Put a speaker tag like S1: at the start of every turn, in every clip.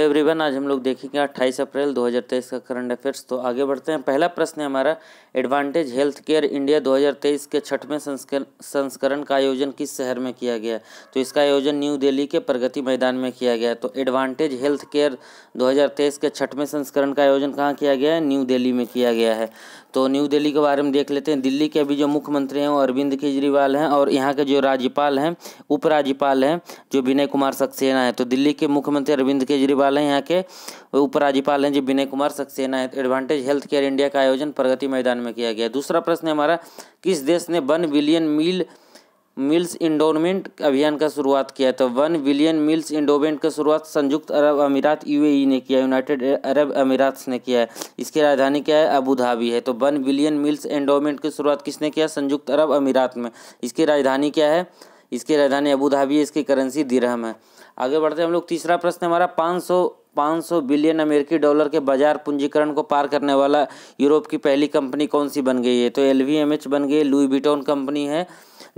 S1: तो एवरीवन, आज हम लोग देखेंगे 28 अप्रैल 2023 का करंट अफेयर्स। तो आगे बढ़ते हैं। पहला प्रश्न है हमारा, एडवांटेज हेल्थ केयर इंडिया 2023 के 6वें संस्करण का आयोजन किस शहर में किया गया? तो इसका आयोजन न्यू दिल्ली के प्रगति मैदान में किया गया। तो एडवांटेज हेल्थ केयर 2023 के 6वें संस्करण का आयोजन कहाँ किया गया है? न्यू दिल्ली में किया गया है। तो न्यू दिल्ली के बारे में देख लेते हैं। दिल्ली के अभी जो मुख्यमंत्री हैं वो अरविंद केजरीवाल हैं, और यहाँ के जो राज्यपाल हैं, उपराज्यपाल हैं, जो विनय कुमार सक्सेना है। तो दिल्ली के मुख्यमंत्री अरविंद केजरीवाल हैं, यहाँ के उपराज्यपाल हैं जो विनय कुमार सक्सेना है। एडवांटेज हेल्थ केयर इंडिया का आयोजन प्रगति मैदान में किया गया। दूसरा प्रश्न है हमारा, किस देश ने 1 बिलियन मील्स इंडोमेंट अभियान का शुरुआत किया? तो 1 बिलियन मील्स इंडोमेंट का शुरुआत संयुक्त अरब अमीरात यूएई ने किया, यूनाइटेड अरब अमीरात ने किया है। इसकी राजधानी क्या है? अबू धाबी है। तो 1 बिलियन मील्स इंडोमेंट की शुरुआत किसने किया? संयुक्त अरब अमीरात में। इसकी राजधानी क्या है? इसकी राजधानी अबू धाबी है। इसकी करेंसी दिरहम है। आगे बढ़ते हैं हम लोग। तीसरा प्रश्न हमारा, 500 बिलियन अमेरिकी डॉलर के बाजार पूंजीकरण को पार करने वाला यूरोप की पहली कंपनी कौन सी बन गई है? तो LVMH बन गई। लुई विटॉन कंपनी है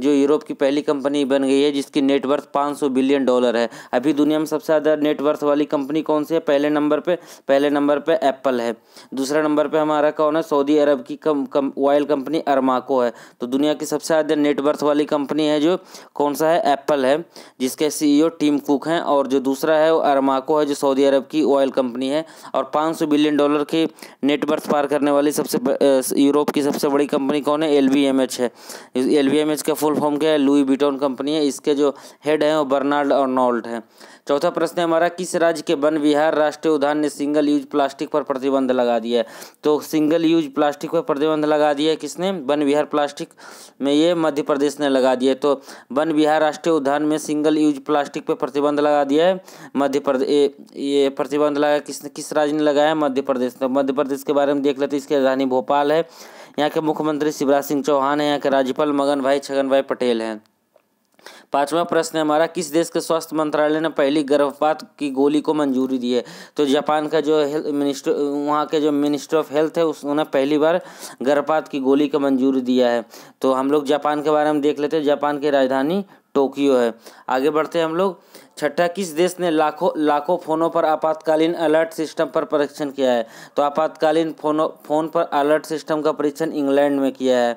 S1: जो यूरोप की पहली कंपनी बन गई है, जिसकी नेटवर्थ 500 बिलियन डॉलर है। अभी दुनिया में सबसे ज़्यादा नेटवर्थ वाली कंपनी कौन सी है? पहले नंबर पे एप्पल है। दूसरा नंबर पे हमारा कौन है? सऊदी अरब की ऑयल कंपनी अरमाको है। तो दुनिया की सबसे ज़्यादा नेटवर्थ वाली कंपनी है जो कौन सा है? एप्पल है, जिसके CEO टिम कुक हैं। और जो दूसरा है वो अरमाको है, जो सऊदी अरब की ऑयल कंपनी है। और 500 बिलियन डॉलर की नेटवर्थ पार करने वाली यूरोप की सबसे बड़ी कंपनी कौन है? LVMH है। LVMH का फुल फॉर्म क्या है? लुई विटॉन कंपनी है। इसके जो हेड हैं वो बर्नार्ड अर्नोल्ट हैं। चौथा प्रश्न है हमारा, किस राज्य के वन विहार राष्ट्रीय उद्यान ने सिंगल यूज प्लास्टिक पर प्रतिबंध लगा दिया है? तो सिंगल यूज प्लास्टिक पर प्रतिबंध लगा दिया है किसने? वन विहार प्लास्टिक में ये मध्य प्रदेश ने लगा दिया है। तो वन विहार राष्ट्रीय उद्यान में सिंगल यूज प्लास्टिक पर प्रतिबंध लगा दिया है मध्य प्रदेश। ये प्रतिबंध लगा किस राज्य ने लगाया है? मध्य प्रदेश। तो मध्य प्रदेश के बारे में देख लेते हैं। इसकी राजधानी भोपाल है। यहाँ के मुख्यमंत्री शिवराज सिंह चौहान है। यहाँ के राज्यपाल छगन भाई पटेल हैं। पांचवा प्रश्न है हमारा, किस देश के स्वास्थ्य मंत्रालय ने पहली गर्भपात की गोली को मंजूरी दी है? तो जापान का जो वहाँ के जो मिनिस्टर ऑफ हेल्थ है उन्होंने पहली बार गर्भपात की गोली को मंजूरी दिया है। तो हम लोग जापान के बारे में देख लेते हैं। जापान की राजधानी टोक्यो है। आगे बढ़ते हैं हम लोग। छठा, किस देश ने लाखों फोनों पर आपातकालीन अलर्ट सिस्टम पर परीक्षण किया है? तो आपातकालीन फोन पर अलर्ट सिस्टम का परीक्षण इंग्लैंड में किया है।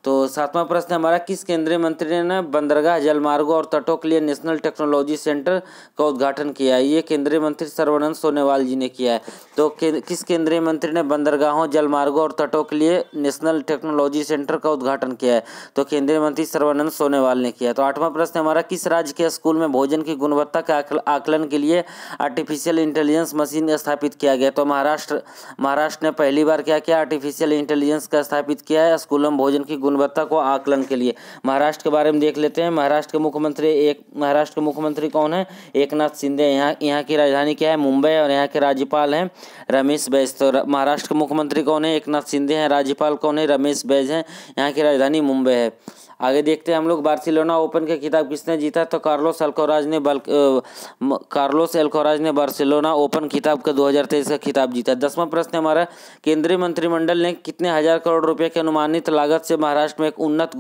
S1: तो सातवां प्रश्न हमारा, किस केंद्रीय मंत्री ने बंदरगाह, जलमार्गों और तटों के लिए नेशनल टेक्नोलॉजी सेंटर का उद्घाटन किया है? ये केंद्रीय मंत्री सर्बानंद सोनोवाल जी ने किया है। तो किस केंद्रीय मंत्री ने बंदरगाहों, जलमार्गों और तटों के लिए नेशनल टेक्नोलॉजी सेंटर का उद्घाटन किया है? तो केंद्रीय मंत्री सर्बानंद सोनोवाल ने किया। तो आठवां प्रश्न हमारा, किस राज्य के स्कूल में भोजन की गुणवत्ता के आकलन के लिए आर्टिफिशियल इंटेलिजेंस मशीन स्थापित किया गया? तो महाराष्ट्र ने पहली बार क्या किया? आर्टिफिशियल इंटेलिजेंस का स्थापित किया है स्कूलों में भोजन की गुणवत्ता को आकलन के लिए। महाराष्ट्र के बारे में देख लेते हैं। महाराष्ट्र के मुख्यमंत्री कौन है? एकनाथ शिंदे। यहाँ की राजधानी क्या है? मुंबई। और यहाँ के राज्यपाल हैं रमेश बैस। तो महाराष्ट्र के मुख्यमंत्री कौन है? एकनाथ शिंदे हैं। राज्यपाल कौन है? रमेश बैस हैं। यहाँ की राजधानी मुंबई है। आगे देखते हैं हम लोग, बार्सिलोना ओपन का खिताब किसने जीता? तो कार्लोस अल्कोराज ने बार्सिलोना ओपन खिताब का 2023 का खिताब जीता। 10वां प्रश्न हमारा, केंद्रीय मंत्रिमंडल ने कितने हजार करोड़ रुपए की अनुमानित लागत से महाराष्ट्र में एक उन्नत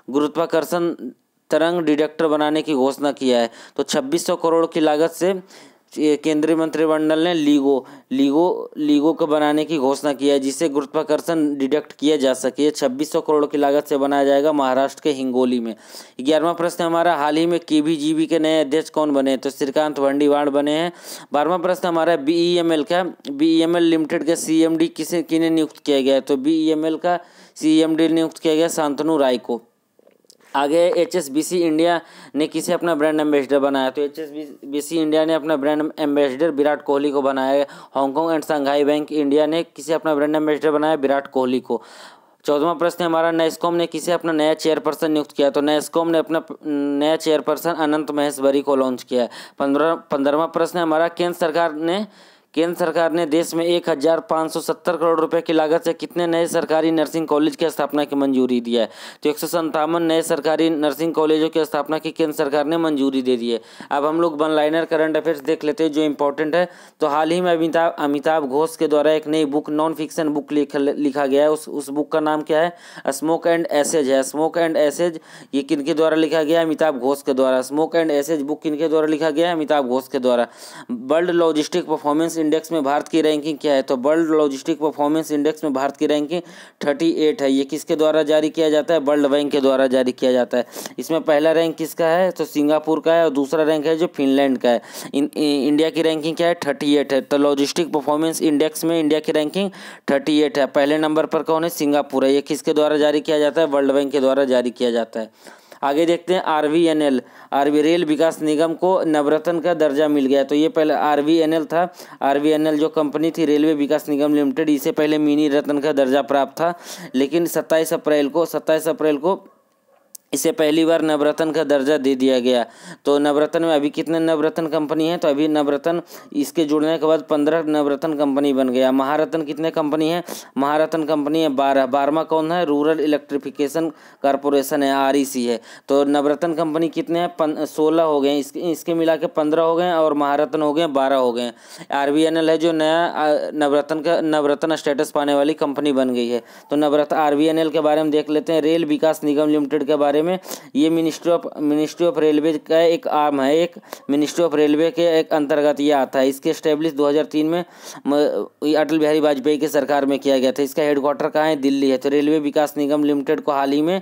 S1: गुरुत्वाकर्षण तरंग डिटेक्टर बनाने की घोषणा किया है? तो 2600 करोड़ की लागत से केंद्रीय मंत्रिमंडल ने लीगो को बनाने की घोषणा की है, जिससे गुरुत्वाकर्षण डिटेक्ट किया जा सके। ये 2600 करोड़ की लागत से बनाया जाएगा महाराष्ट्र के हिंगोली में। 11वां प्रश्न हमारा, हाल ही में KBGB के नए अध्यक्ष कौन बने? तो श्रीकांत भंडीवाड़ बने हैं। 12वां प्रश्न हमारा, BEML लिमिटेड का CMD किन्हें नियुक्त किया गया? तो BEML का CMD नियुक्त किया गया शांतनु राय को। आगे, HSBC इंडिया ने किसे अपना ब्रांड एम्बेसडर बनाया? तो HSBC इंडिया ने अपना ब्रांड एम्बेसडर विराट कोहली को बनाया है। Hong Kong and Shanghai bank India ने किसे अपना ब्रांड एम्बेसडर बनाया? विराट कोहली को। 14वां प्रश्न हमारा, नेस्कॉम ने किसे अपना नया चेयरपर्सन नियुक्त किया? तो नेस्कॉम ने अपना नया चेयरपर्सन अनंत महेश्वरी को लॉन्च किया है। 15वां प्रश्न हमारा, केंद्र केंद्र सरकार ने देश में 1570 करोड़ रुपए की लागत से कितने नए सरकारी नर्सिंग कॉलेज की स्थापना की मंजूरी दिया है? तो 157 नए सरकारी नर्सिंग कॉलेजों की स्थापना की केंद्र सरकार ने मंजूरी दे दी है। अब हम लोग वन लाइनर करंट अफेयर्स देख लेते हैं जो इंपॉर्टेंट है। तो हाल ही में अमिताभ घोष के द्वारा एक नई बुक, नॉन फिक्शन बुक लिखा गया है। उस बुक का नाम क्या है? स्मोक एंड एसेज है। स्मोक एंड एसेज ये किनके द्वारा लिखा गया है? अमिताभ घोष के द्वारा। स्मोक एंड एसेज बुक किनके द्वारा लिखा गया है? अमिताभ घोष के द्वारा। वर्ल्ड लॉजिस्टिक परफॉर्मेंस इंडेक्स में भारत की रैंकिंग क्या है? तो वर्ल्ड लॉजिस्टिक परफॉर्मेंस इंडेक्स में भारत की रैंकिंग 38 है। ये किसके द्वारा जारी किया जाता है? वर्ल्ड बैंक के द्वारा जारी किया जाता है। इसमें पहला रैंक किसका है? तो सिंगापुर का है, और दूसरा रैंक है जो फिनलैंड का है। इंडिया की रैंकिंग क्या है? 38 है। तो लॉजिस्टिक परफॉर्मेंस इंडेक्स में इंडिया की रैंकिंग 38 है। पहले नंबर पर कौन है? सिंगापुर है। ये किसके द्वारा जारी किया जाता है? वर्ल्ड बैंक के द्वारा जारी किया जाता है। आगे देखते हैं RVNL, रेल विकास निगम को नवरत्न का दर्जा मिल गया। तो ये पहले RVNL था। RVNL जो कंपनी थी, रेलवे विकास निगम लिमिटेड, इसे पहले मिनी रत्न का दर्जा प्राप्त था, लेकिन 27 अप्रैल को इसे पहली बार नवरत्न का दर्जा दे दिया गया। तो नवरत्न में अभी कितने नवरत्न कंपनी है? तो अभी नवरत्न इसके जुड़ने के बाद 15 नवरत्न कंपनी बन गया। महारत्न कितने कंपनी है? महारत्न कंपनी है 12। 12वां कौन है? रूरल इलेक्ट्रिफिकेशन कॉर्पोरेशन है, REC है। तो नवरत्न कंपनी कितने हैं? 16 हो गए। इसके मिला के 15 हो गए, और महारत्न हो गए 12 हो गए। RVNL है जो नया नवरत्न स्टेटस पाने वाली कंपनी बन गई है। तो नवरत्न RVNL के बारे में देख लेते हैं। रेल विकास निगम लिमिटेड के बारे में, ये मिनिस्ट्री ऑफ रेलवे का एक आर्म है, एक मिनिस्ट्री ऑफ रेलवे के एक अंतर्गत ये आता है। इसके एस्टेब्लिश 2003 में अटल बिहारी वाजपेयी की सरकार में किया गया था। इसका हेडक्वार्टर कहाँ है? दिल्ली है। तो रेलवे विकास निगम लिमिटेड को हाल ही में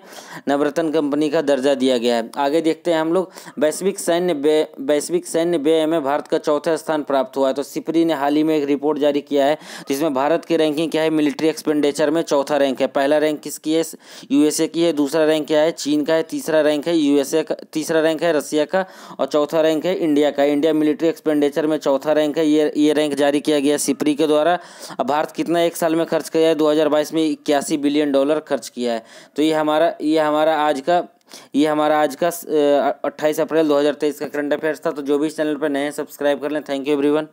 S1: नवरत्न कंपनी का दर्जा दिया गया है। आगे देखते हैं हम लोग। वैश्विक सैन्य व्यय में भारत का चौथा स्थान प्राप्त हुआ है। तो सिपरी ने हाल ही में एक रिपोर्ट जारी किया है, जिसमें भारत की रैंकिंग क्या है? मिलिट्री एक्सपेंडिचर में चौथा रैंक है। पहला रैंक किसकी है? USA की है। दूसरा रैंक क्या है? चीन का है। तीसरा रैंक है USA का, तीसरा रैंक है रसिया का, और चौथा रैंक है इंडिया का। इंडिया मिलिट्री एक्सपेंडिचर में चौथा रैंक है। ये रैंक जारी किया गया सिपरी के द्वारा। अब भारत कितना एक साल में खर्च किया है? 2022 में $81 बिलियन खर्च किया है। तो ये हमारा आज का 28 अप्रैल 2023 का करंट अफेयर्स था। तो जो भी इस चैनल पर नए हैं सब्सक्राइब कर लें। Thank you everyone.